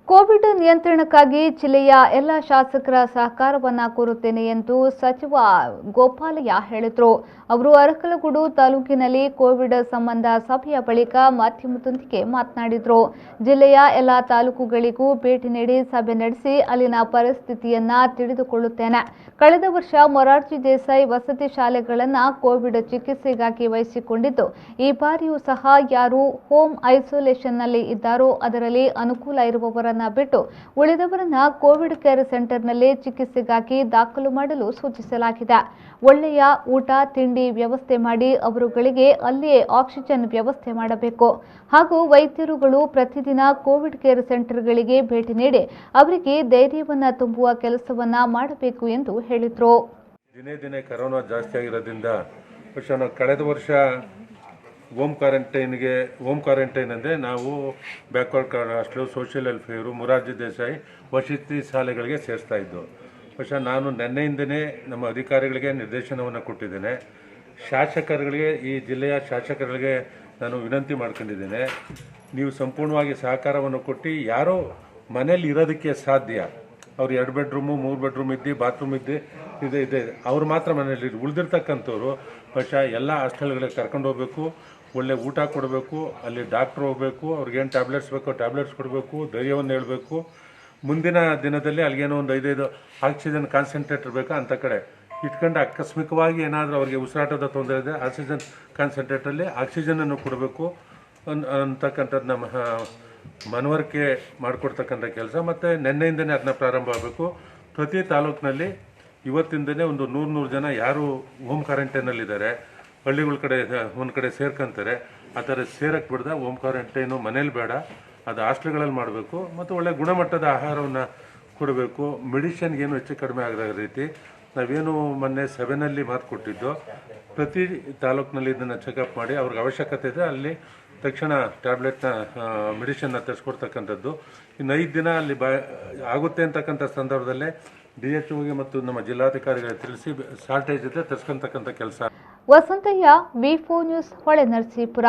Covid ನಿಯಂತ್ರಣಕ್ಕಾಗಿ ಜಿಲ್ಲೆಯ ಎಲ್ಲ ಶಾಸಕರ ಸಹಕಾರವನ್ನ ಕೋರುತ್ತೇನೆ ಎಂದು ಸಚಿವ ಗೋಪಾಲಯ್ಯ ಹೇಳಿದರು. ಅವರು ಅರಕಲಗೂಡು ತಾಲೂಕಿನಲ್ಲಿ ಕೋವಿಡ್ ಸಂಬಂಧ ಸಭೆಯ ಬಳಿಕ ಮಾಧ್ಯಮದೊಂದಿಗೆ ಮಾತನಾಡಿದರು. ಜಿಲ್ಲೆಯ ಎಲ್ಲ ತಾಲೂಕುಗಳಿಗೂ ಭೇಟಿ ನೀಡಿ ಸಭೆ ನಡೆಸಿ ಅಲ್ಲಿನ ಪರಿಸ್ಥಿತಿಯನ್ನ ತಿಳಿದುಕೊಳ್ಳುತ್ತೇನೆ. ಕಳೆದ ವರ್ಷ ಮೊರಾರ್ಜಿ ದೇಸಾಯಿ ವಸತಿ ಶಾಲೆಗಳನ್ನು ಕೋವಿಡ್ ಚಿಕಿತ್ಸೆಗಾಗಿ ವಹಿಸಿಕೊಂಡಿದ್ದು, ಈ ಬಾರಿಯೂ ಸಹ ಯಾರು ಹೋಮ್ ಐಸೋಲೇಷನ್ನಲ್ಲಿ ಇದ್ದಾರೋ ಅದರಲ್ಲಿ ಅನುಕೂಲ ಇರುವವರ ಬಿಟ್ಟು ಉಳಿದವರನ್ನ ಕೋವಿಡ್ ಕೇರ್ ಸೆಂಟರ್ನಲ್ಲಿ ಚಿಕಿತ್ಸೆಗಾಗಿ ದಾಖಲು ಮಾಡಲು ಸೂಚಿಸಲಾಗಿದೆ. ಒಳ್ಳೆಯ ಊಟ ತಿಂಡಿ ವ್ಯವಸ್ಥೆ ಮಾಡಿ ಅವರುಗಳಿಗೆ ಅಲ್ಲಿಯೇ ಆಕ್ಸಿಜನ್ ವ್ಯವಸ್ಥೆ ಮಾಡಬೇಕು ಹಾಗೂ ವೈದ್ಯರುಗಳು ಪ್ರತಿದಿನ ಕೋವಿಡ್ ಕೇರ್ ಸೆಂಟರ್ಗಳಿಗೆ ಭೇಟಿ ನೀಡಿ ಅವರಿಗೆ ಧೈರ್ಯವನ್ನ ತುಂಬುವ ಕೆಲಸವನ್ನ ಮಾಡಬೇಕು ಎಂದು ಹೇಳಿದರು. ದಿನೇ ದಿನೇ ಕೊರೋನಾ ಜಾಸ್ತಿ ಆಗಿರೋದ್ರಿಂದ ಕಳೆದ ವರ್ಷ ಹೋಮ್ ಕ್ವಾರಂಟೈನ್ ಅಂದರೆ ನಾವು backward hostel, social welfare, Morarji Desai ವಸತಿ ಶಾಲೆಗಳಿಗೆ ಸೇರಿಸ್ತಾ ಇದ್ದು. ನಾನು ನಿನ್ನೆಯಿಂದನೇ ನಮ್ಮ ಅಧಿಕಾರಿಗಳಿಗೆ ನಿರ್ದೇಶನವನ್ನು ಕೊಟ್ಟಿದ್ದೇನೆ. ಶಾಸಕರುಗಳಿಗೆ, ಈ ಜಿಲ್ಲೆಯ ಶಾಸಕರುಗಳಿಗೆ ನಾನು ವಿನಂತಿ ಮಾಡ್ಕೊಂಡಿದ್ದೇನೆ, ನೀವು ಸಂಪೂರ್ಣವಾಗಿ ಸಹಕಾರವನ್ನು ಕೊಟ್ಟು ಯಾರೋ ಮನೇಲಿ ಇರೋದಕ್ಕೆ ಸಾಧ್ಯ, ಅವ್ರು 2 ಬೆಡ್ರೂಮು 3 ಬೆಡ್ರೂಮ್ ಇದ್ದು ಬಾತ್ರೂಮ್ ಇದೆ ಅವ್ರು ಮಾತ್ರ ಮನೇಲಿ ಉಳಿದಿರ್ತಕ್ಕಂಥವ್ರು ಎಲ್ಲ ಹಾಸ್ಟೆಲ್ಗಳಿಗೆ ಕರ್ಕೊಂಡು ಹೋಗ್ಬೇಕು, ಒಳ್ಳೆ ಊಟ ಕೊಡಬೇಕು, ಅಲ್ಲಿ ಡಾಕ್ಟ್ರ್ ಹೋಗಬೇಕು, ಅವ್ರಿಗೇನು ಟ್ಯಾಬ್ಲೆಟ್ಸ್ ಬೇಕೋ ಟ್ಯಾಬ್ಲೆಟ್ಸ್ ಕೊಡಬೇಕು, ಧೈರ್ಯವನ್ನು ಹೇಳಬೇಕು. ಮುಂದಿನ ದಿನದಲ್ಲಿ ಅಲ್ಲಿಗೇನೋ ಒಂದು 5 ಆಕ್ಸಿಜನ್ ಕಾನ್ಸಂಟ್ರೇಟರ್ ಬೇಕಾ ಅಂತ ಕಡೆ ಇಟ್ಕೊಂಡು ಆಕಸ್ಮಿಕವಾಗಿ ಏನಾದರೂ ಅವ್ರಿಗೆ ಉಸಿರಾಟದ ತೊಂದರೆ ಇದೆ, ಆಕ್ಸಿಜನ್ ಕಾನ್ಸಂಟ್ರೇಟರಲ್ಲಿ ಆಕ್ಸಿಜನನ್ನು ಕೊಡಬೇಕು ಅಂತಕ್ಕಂಥದ್ದು ನಮ್ಮ ಮನವರಿಕೆ ಮಾಡಿಕೊಡ್ತಕ್ಕಂಥ ಕೆಲಸ. ಮತ್ತು ನಿನ್ನೆಯಿಂದನೇ ಅದನ್ನ ಪ್ರಾರಂಭ ಆಗಬೇಕು. ಪ್ರತಿ ತಾಲೂಕಿನಲ್ಲಿ ಇವತ್ತಿಂದನೇ ಒಂದು 100 ಜನ ಯಾರು ಹೋಮ್ ಕ್ವಾರಂಟೈನಲ್ಲಿದ್ದಾರೆ, ಹಳ್ಳಿಗಳ ಕಡೆ ಒಂದು ಕಡೆ ಸೇರ್ಕೊಂತಾರೆ, ಆ ಥರ ಸೇರಕ್ಕೆ ಬಿಡ್ದ ಹೋಮ್ ಕ್ವಾರಂಟೈನು ಮನೇಲಿ ಬೇಡ, ಅದು ಹಾಸ್ಟೆಲ್ಗಳಲ್ಲಿ ಮಾಡಬೇಕು. ಮತ್ತು ಒಳ್ಳೆ ಗುಣಮಟ್ಟದ ಆಹಾರವನ್ನು ಕೊಡಬೇಕು. ಮೆಡಿಷನ್ಗೇನು ಹೆಚ್ಚು ಕಡಿಮೆ ಆಗದ ರೀತಿ ನಾವೇನು ಮೊನ್ನೆ ಸಭೆಯಲ್ಲಿ ಮಾತು ಕೊಟ್ಟಿದ್ದು, ಪ್ರತಿ ತಾಲೂಕಿನಲ್ಲಿ ಇದನ್ನು ಚೆಕಪ್ ಮಾಡಿ ಅವ್ರಿಗೆ ಅವಶ್ಯಕತೆ ಇದೆ ಅಲ್ಲಿ ತಕ್ಷಣ ಟ್ಯಾಬ್ಲೆಟ್ನ ಮೆಡಿಷನ್ನ ತರಿಸ್ಕೊಡ್ತಕ್ಕಂಥದ್ದು. ಇನ್ನು 5 ದಿನ ಅಲ್ಲಿ ಆಗುತ್ತೆ ಅಂತಕ್ಕಂಥ ಸಂದರ್ಭದಲ್ಲೇ DHOಗೆ ಮತ್ತು ನಮ್ಮ ಜಿಲ್ಲಾಧಿಕಾರಿಗಳಿಗೆ ತಿಳಿಸಿ ಶಾರ್ಟೇಜ್ ಇದೆ ತರಿಸ್ಕೊಳ್ತಕ್ಕಂಥ ಕೆಲಸ. Vasanthayya, V4 news, Holenarasipura.